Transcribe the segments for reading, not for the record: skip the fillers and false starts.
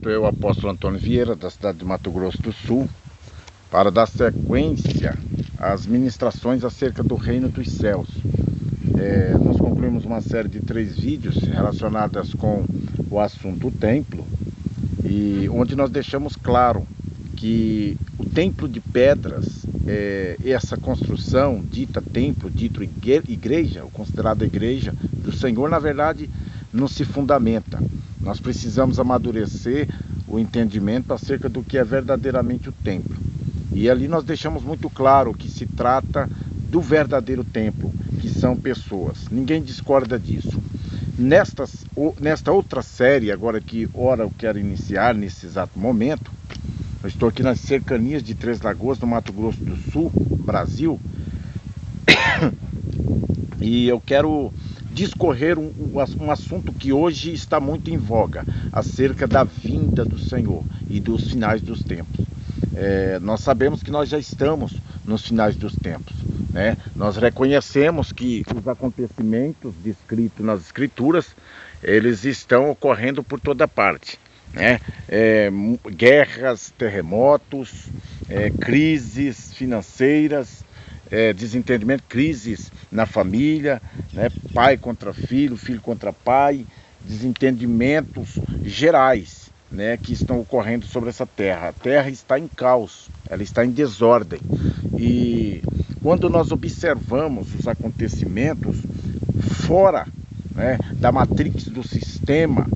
Eu, apóstolo Antônio Vieira, da cidade de Mato Grosso do Sul, para dar sequência às ministrações acerca do Reino dos Céus. Nós concluímos uma série de 3 vídeos relacionadas com o assunto templo, e onde nós deixamos claro que o templo de pedras, essa construção dita templo, dito igreja, ou considerada igreja do Senhor, na verdade não se fundamenta. Nós precisamos amadurecer o entendimento acerca do que é verdadeiramente o templo. E ali nós deixamos muito claro que se trata do verdadeiro templo, que são pessoas. Ninguém discorda disso. Nesta outra série, agora que ora eu quero iniciar nesse exato momento, eu estou aqui nas cercanias de Três Lagoas, no Mato Grosso do Sul, Brasil, e eu quero discorrer um assunto que hoje está muito em voga, acerca da vinda do Senhor e dos finais dos tempos. Nós sabemos que nós já estamos nos finais dos tempos, né? Nós reconhecemos que os acontecimentos descritos nas Escrituras, eles estão ocorrendo por toda parte, né? Guerras, terremotos, crises financeiras, desentendimento, crises na família, né? Pai contra filho, filho contra pai, desentendimentos gerais, né, que estão ocorrendo sobre essa terra. A terra está em caos, ela está em desordem. E quando nós observamos os acontecimentos fora, né, da matrix do sistema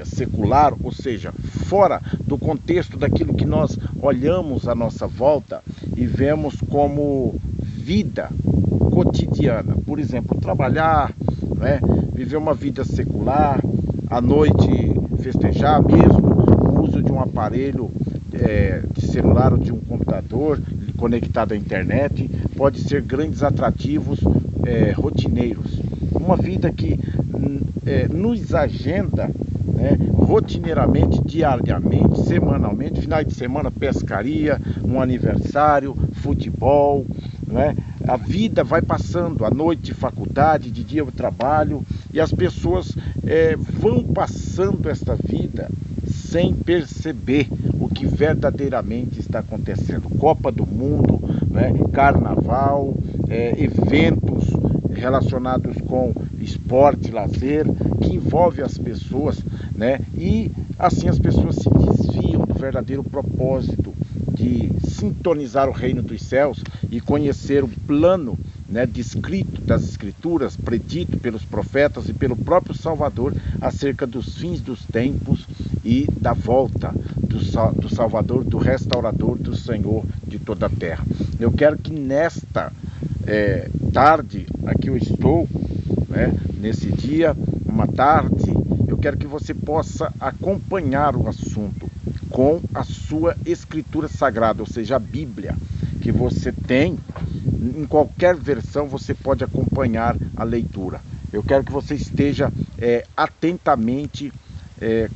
secular, ou seja, fora do contexto daquilo que nós olhamos à nossa volta e vemos como vida cotidiana, por exemplo, trabalhar, né, viver uma vida secular, à noite festejar mesmo, o uso de um aparelho de celular ou de um computador conectado à internet, pode ser grandes atrativos rotineiros. Uma vida que nos agenda, né, rotineiramente, diariamente, semanalmente, finais de semana, pescaria, um aniversário, futebol, né? A vida vai passando, à noite faculdade, de dia o trabalho, e as pessoas vão passando esta vida sem perceber o que verdadeiramente está acontecendo. Copa do Mundo, né? Carnaval, eventos relacionados com esporte, lazer, que envolve as pessoas, né? E assim as pessoas se desviam do verdadeiro propósito de sintonizar o reino dos céus e conhecer o plano, né, descrito das Escrituras, predito pelos profetas e pelo próprio Salvador acerca dos fins dos tempos e da volta do Salvador, do restaurador, do Senhor de toda a terra. Eu quero que nesta tarde, aqui eu estou, né, nesse dia, uma tarde, eu quero que você possa acompanhar o assunto com a sua escritura sagrada, ou seja, a Bíblia, que você tem, em qualquer versão você pode acompanhar a leitura. Eu quero que você esteja atentamente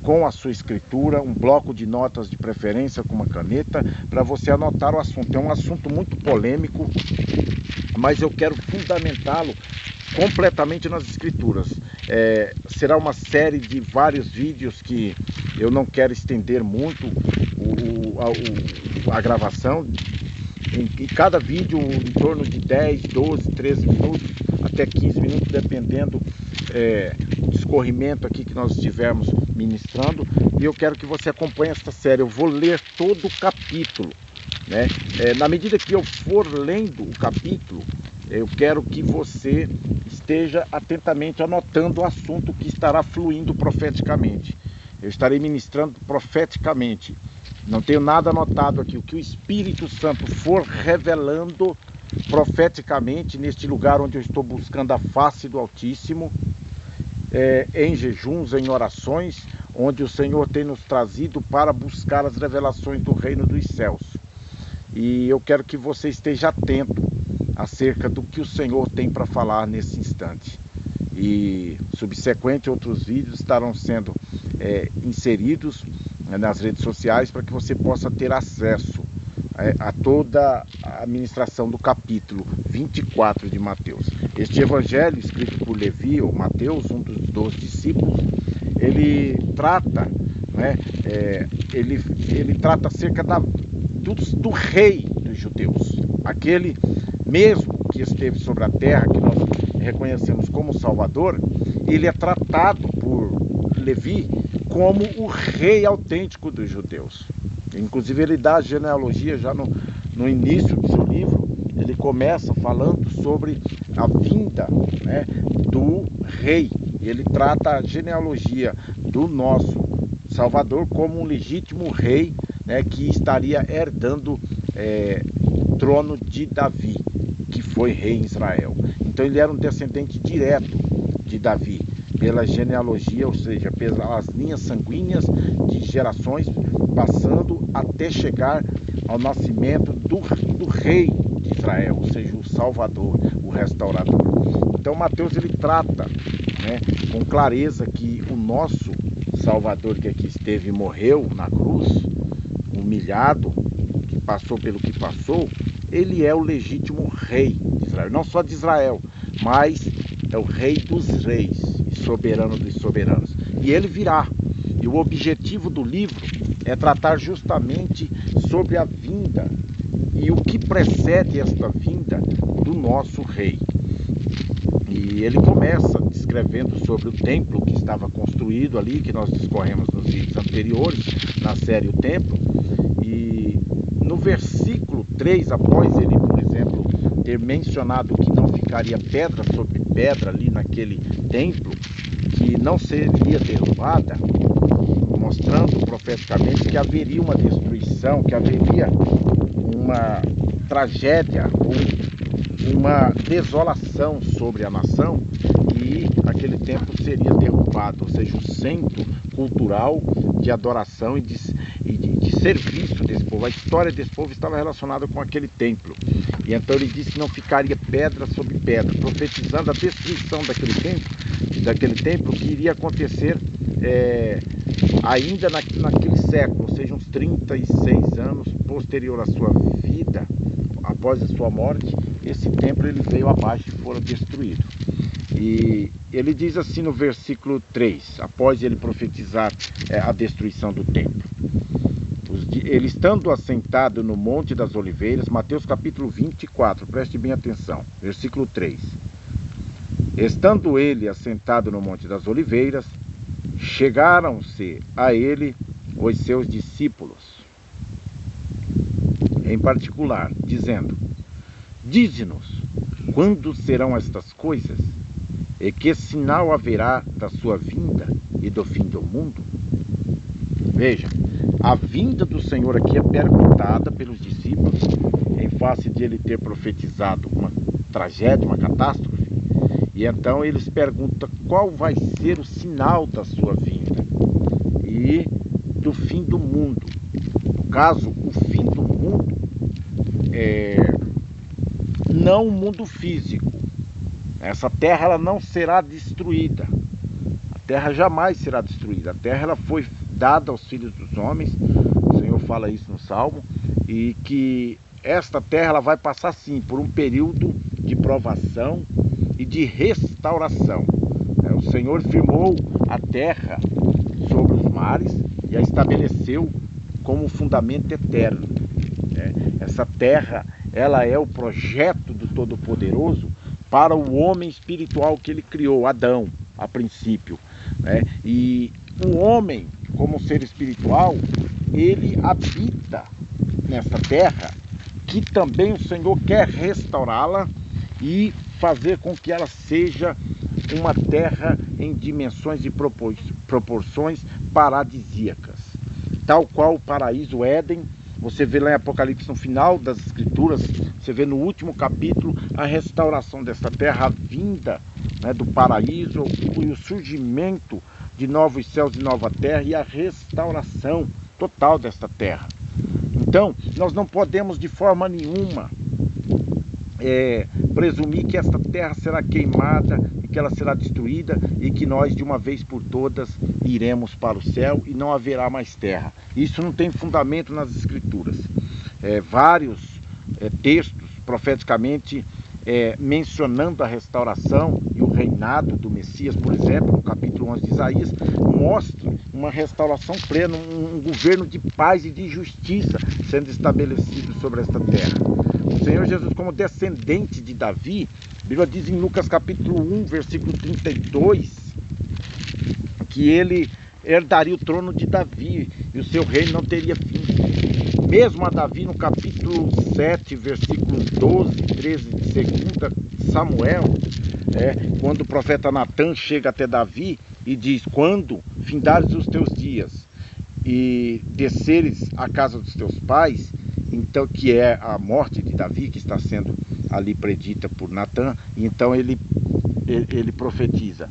com a sua escritura, um bloco de notas de preferência com uma caneta, para você anotar o assunto. É um assunto muito polêmico, mas eu quero fundamentá-lo completamente nas Escrituras. Será uma série de vários vídeos que eu não quero estender muito a gravação. Em cada vídeo em torno de 10, 12, 13 minutos, até 15 minutos, dependendo do discorrimento aqui que nós estivermos ministrando. E eu quero que você acompanhe esta série. Eu vou ler todo o capítulo, né? Na medida que eu for lendo o capítulo, eu quero que você esteja atentamente anotando o assunto que estará fluindo profeticamente. Eu estarei ministrando profeticamente. Não tenho nada anotado aqui. O que o Espírito Santo for revelando profeticamente neste lugar onde eu estou buscando a face do Altíssimo, em jejuns, em orações, onde o Senhor tem nos trazido para buscar as revelações do reino dos céus. E eu quero que você esteja atento acerca do que o Senhor tem para falar nesse instante. E subsequente outros vídeos estarão sendo inseridos nas redes sociais para que você possa ter acesso a toda a ministração do capítulo 24 de Mateus. Este evangelho escrito por Levi, ou Mateus, um dos 12 discípulos, ele trata, né, ele trata acerca do rei dos judeus, aquele mesmo que esteve sobre a terra, que nós reconhecemos como Salvador. Ele é tratado por Levi como o rei autêntico dos judeus. Inclusive ele dá a genealogia já no início do seu livro. Ele começa falando sobre a vinda, né, do rei. Ele trata a genealogia do nosso Salvador como um legítimo rei, né, que estaria herdando o trono de Davi, que foi rei em Israel. Então ele era um descendente direto de Davi, pela genealogia, ou seja, pelas linhas sanguíneas de gerações, passando até chegar ao nascimento do rei de Israel, ou seja, o Salvador, o restaurador. Então Mateus ele trata, né, com clareza que o nosso Salvador que aqui esteve e morreu na cruz, humilhado, que passou pelo que passou, ele é o legítimo rei de Israel, não só de Israel, mas é o rei dos reis, soberano dos soberanos. E ele virá. E o objetivo do livro é tratar justamente sobre a vinda e o que precede esta vinda do nosso rei. E ele começa descrevendo sobre o templo que estava construído ali, que nós discorremos nos vídeos anteriores, na série O Templo. E no versículo 3, após ele, por exemplo, ter mencionado que não ficaria pedra sobre pedra ali naquele templo, que não seria derrubada, mostrando profeticamente que haveria uma destruição, que haveria uma tragédia ou uma desolação sobre a nação, e aquele templo seria derrubado, ou seja, o centro cultural de adoração e de serviço desse povo. A história desse povo estava relacionada com aquele templo. E então ele disse que não ficaria pedra sobre pedra, profetizando a destruição daquele templo que iria acontecer ainda naquele século, ou seja, uns 36 anos posterior à sua vida, após a sua morte. Esse templo ele veio abaixo e foi destruído. E ele diz assim no versículo 3, após ele profetizar a destruição do templo: ele estando assentado no Monte das Oliveiras, Mateus capítulo 24, preste bem atenção, versículo 3. Estando ele assentado no Monte das Oliveiras, chegaram-se a ele os seus discípulos, em particular, dizendo: dize-nos, quando serão estas coisas? E que sinal haverá da sua vinda e do fim do mundo? Veja, a vinda do Senhor aqui é perguntada pelos discípulos, em face de ele ter profetizado uma tragédia, uma catástrofe. E então eles perguntam qual vai ser o sinal da sua vinda e do fim do mundo. No caso, o fim do mundo não o mundo físico. Essa terra ela não será destruída. A terra jamais será destruída. A terra ela foi dada aos filhos dos homens. O Senhor fala isso no Salmo. E que esta terra ela vai passar sim por um período de provação e de restauração. O Senhor firmou a terra sobre os mares e a estabeleceu como fundamento eterno. Essa terra ela é o projeto do Todo-Poderoso para o homem espiritual que ele criou, Adão, a princípio. E o homem, como ser espiritual, ele habita nessa terra, que também o Senhor quer restaurá-la e fazer com que ela seja uma terra em dimensões e proporções paradisíacas. Tal qual o paraíso, o Éden. Você vê lá em Apocalipse, no final das Escrituras, você vê no último capítulo a restauração dessa terra, a vinda, do paraíso e o surgimento de novos céus e nova terra e a restauração total desta terra. Então, nós não podemos de forma nenhuma presumir que esta terra será queimada e que ela será destruída e que nós de uma vez por todas iremos para o céu e não haverá mais terra. Isso não tem fundamento nas Escrituras. Vários textos profeticamente mencionando a restauração e o reinado reinado do Messias, por exemplo, no capítulo 11 de Isaías, mostra uma restauração plena, um governo de paz e de justiça sendo estabelecido sobre esta terra. O Senhor Jesus, como descendente de Davi, a Bíblia diz em Lucas capítulo 1, versículo 32, que ele herdaria o trono de Davi e o seu reino não teria fim. Mesmo a Davi, no capítulo 7, versículos 12 e 13 de 2 Samuel, quando o profeta Natã chega até Davi e diz: quando findares os teus dias e desceres à casa dos teus pais, então, que é a morte de Davi, que está sendo ali predita por Natã, então ele profetiza: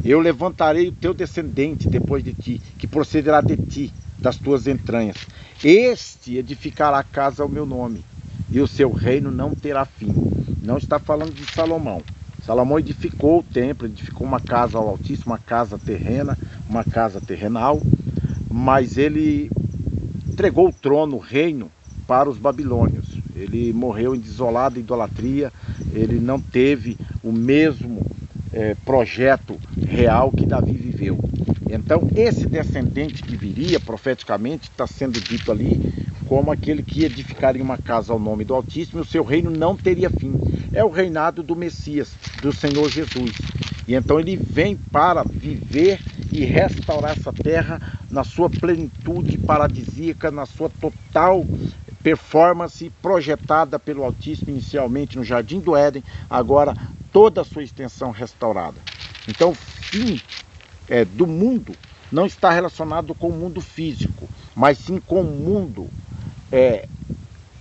eu levantarei o teu descendente depois de ti, que procederá de ti, das tuas entranhas. Este edificará a casa ao meu nome, e o seu reino não terá fim. Não está falando de Salomão. Salomão edificou o templo, edificou uma casa ao Altíssimo, uma casa terrena, uma casa terrenal, mas ele entregou o trono, o reino, para os babilônios. Ele morreu em desolada idolatria, ele não teve o mesmo projeto real que Davi viveu. Então, esse descendente que viria, profeticamente, está sendo dito ali como aquele que edificaria uma casa ao nome do Altíssimo, e o seu reino não teria fim. É o reinado do Messias, do Senhor Jesus. E então ele vem para viver e restaurar essa terra na sua plenitude paradisíaca, na sua total performance projetada pelo Altíssimo inicialmente no Jardim do Éden, agora toda a sua extensão restaurada. Então o fim do mundo não está relacionado com o mundo físico, mas sim com o mundo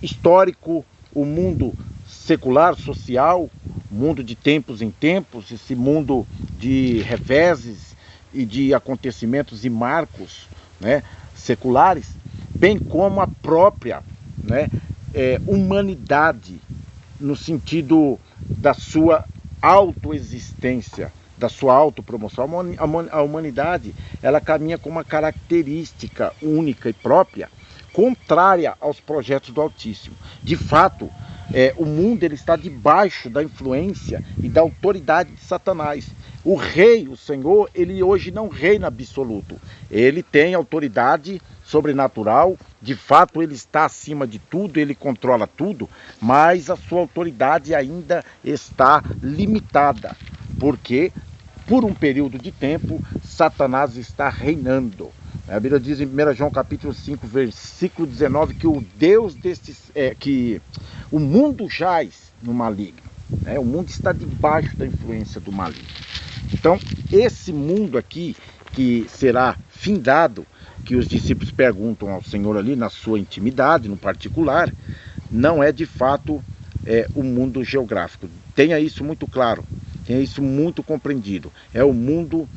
histórico, o mundo secular, social, mundo de tempos em tempos, esse mundo de reveses e de acontecimentos e marcos, seculares, bem como a própria humanidade, no sentido da sua autoexistência, da sua autopromoção. A humanidade, ela caminha com uma característica única e própria, contrária aos projetos do Altíssimo. De fato, o mundo ele está debaixo da influência e da autoridade de Satanás. O rei, o Senhor, ele hoje não reina absoluto. Ele tem autoridade sobrenatural, de fato ele está acima de tudo, ele controla tudo, mas a sua autoridade ainda está limitada, porque por um período de tempo Satanás está reinando. A Bíblia diz em 1 João capítulo 5, versículo 19, que o Deus que o mundo jaz no maligno. O mundo está debaixo da influência do maligno. Então, esse mundo aqui, que será findado, que os discípulos perguntam ao Senhor ali na sua intimidade, no particular, não é de fato o mundo geográfico. Tenha isso muito claro, tenha isso muito compreendido. É o mundo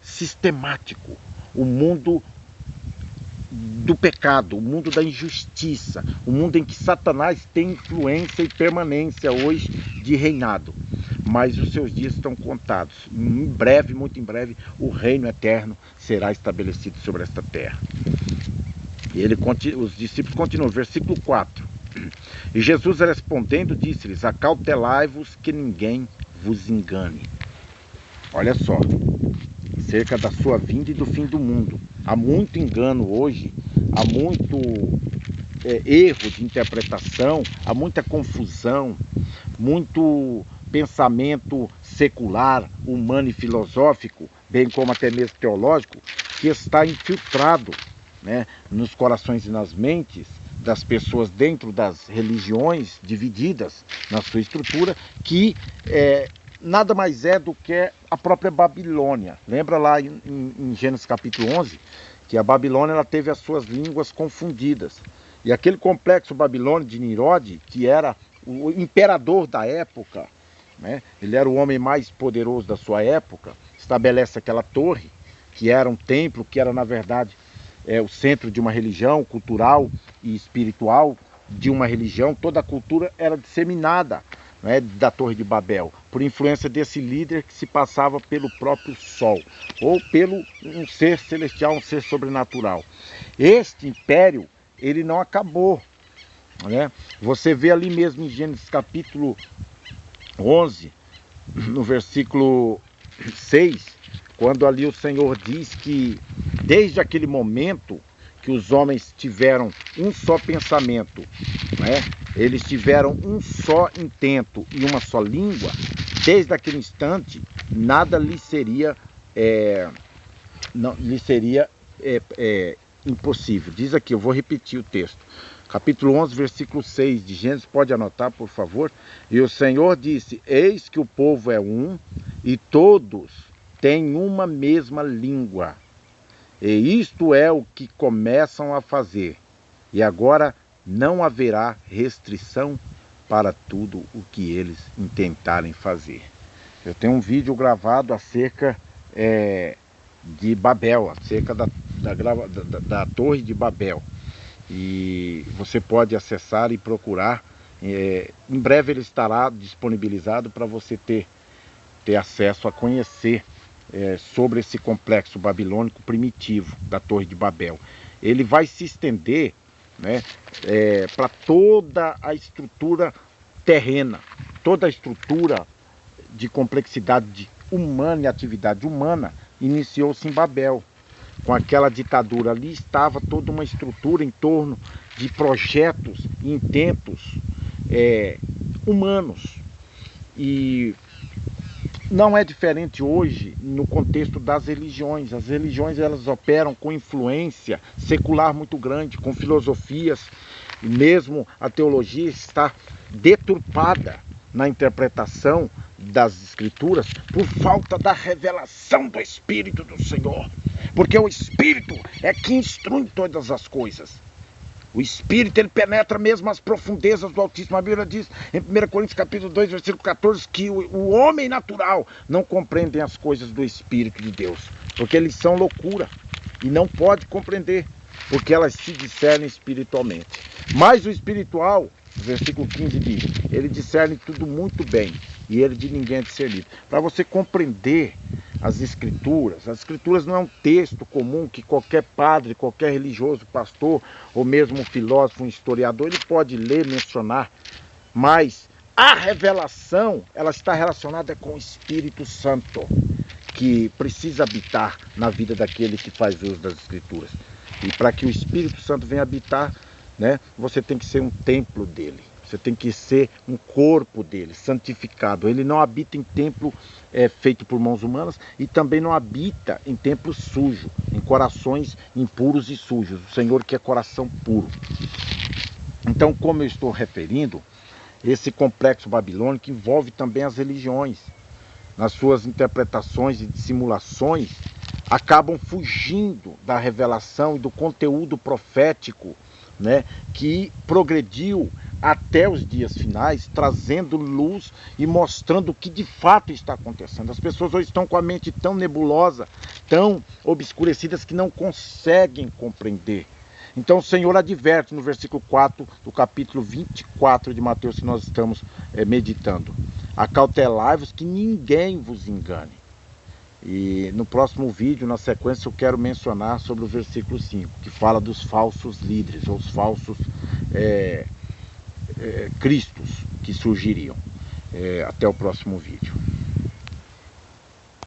sistemático, o mundo do pecado, o mundo da injustiça, o mundo em que Satanás tem influência e permanência hoje de reinado. Mas os seus dias estão contados. Em breve, muito em breve, o reino eterno será estabelecido sobre esta terra. E os discípulos continuam, versículo 4. E Jesus respondendo disse-lhes: acautelai-vos que ninguém vos engane. Olha só, acerca da sua vinda e do fim do mundo. Há muito engano hoje, há muito erro de interpretação, há muita confusão, muito pensamento secular, humano e filosófico, bem como até mesmo teológico, que está infiltrado nos corações e nas mentes das pessoas dentro das religiões divididas na sua estrutura, que nada mais é do que a própria Babilônia. Lembra lá em Gênesis capítulo 11, que a Babilônia ela teve as suas línguas confundidas. E aquele complexo babilônico de Nimrod, que era o imperador da época, ele era o homem mais poderoso da sua época, estabelece aquela torre, que era um templo, que era na verdade o centro de uma religião cultural e espiritual, de uma religião. Toda a cultura era disseminada da Torre de Babel, por influência desse líder que se passava pelo próprio Sol, ou pelo um ser celestial, um ser sobrenatural. Este império, ele não acabou. Você vê ali mesmo em Gênesis capítulo 11, no versículo 6, quando ali o Senhor diz que desde aquele momento que os homens tiveram um só pensamento, né? Eles tiveram um só intento e uma só língua, desde aquele instante nada lhe seria, impossível. Diz aqui, eu vou repetir o texto. Capítulo 11, versículo 6 de Gênesis, pode anotar, por favor? E o Senhor disse: eis que o povo é um, e todos têm uma mesma língua. E isto é o que começam a fazer. E agora não haverá restrição para tudo o que eles intentarem fazer. Eu tenho um vídeo gravado acerca de Babel, acerca da Torre de Babel. E você pode acessar e procurar. Em breve ele estará disponibilizado para você ter acesso a conhecer sobre esse complexo babilônico primitivo da Torre de Babel. Ele vai se estender, né, para toda a estrutura terrena, toda a estrutura de complexidade humana e atividade humana iniciou-se em Babel. Com aquela ditadura ali estava toda uma estrutura em torno de projetos e intentos humanos. E não é diferente hoje no contexto das religiões. As religiões, elas operam com influência secular muito grande, com filosofias, e mesmo a teologia está deturpada na interpretação das Escrituras por falta da revelação do Espírito do Senhor. Porque o Espírito é que instrui todas as coisas. O Espírito, ele penetra mesmo as profundezas do Altíssimo. A Bíblia diz em 1 Coríntios capítulo 2, versículo 14, que o homem natural não compreende as coisas do Espírito de Deus, porque eles são loucura e não pode compreender, porque elas se discernem espiritualmente. Mas o espiritual, versículo 15 diz, ele discerne tudo muito bem, e ele de ninguém é discernido. Para você compreender as Escrituras não é um texto comum que qualquer padre, qualquer religioso, pastor, ou mesmo um filósofo, um historiador, ele pode ler, mencionar, mas a revelação, ela está relacionada com o Espírito Santo, que precisa habitar na vida daquele que faz uso das Escrituras. E para que o Espírito Santo venha habitar, né, você tem que ser um templo dele. Você tem que ser um corpo dele, santificado. Ele não habita em templo feito por mãos humanas e também não habita em templo sujo, em corações impuros e sujos. O Senhor quer coração puro. Então, como eu estou referindo, esse complexo babilônico envolve também as religiões. Nas suas interpretações e dissimulações, acabam fugindo da revelação e do conteúdo profético, né, que progrediu até os dias finais, trazendo luz e mostrando o que de fato está acontecendo. As pessoas hoje estão com a mente tão nebulosa, tão obscurecidas, que não conseguem compreender. Então o Senhor adverte no versículo 4 do capítulo 24 de Mateus, que nós estamos meditando: acautelai-vos que ninguém vos engane. E no próximo vídeo, na sequência, eu quero mencionar sobre o versículo 5, que fala dos falsos líderes, ou os falsos cristos que surgiriam. Até o próximo vídeo.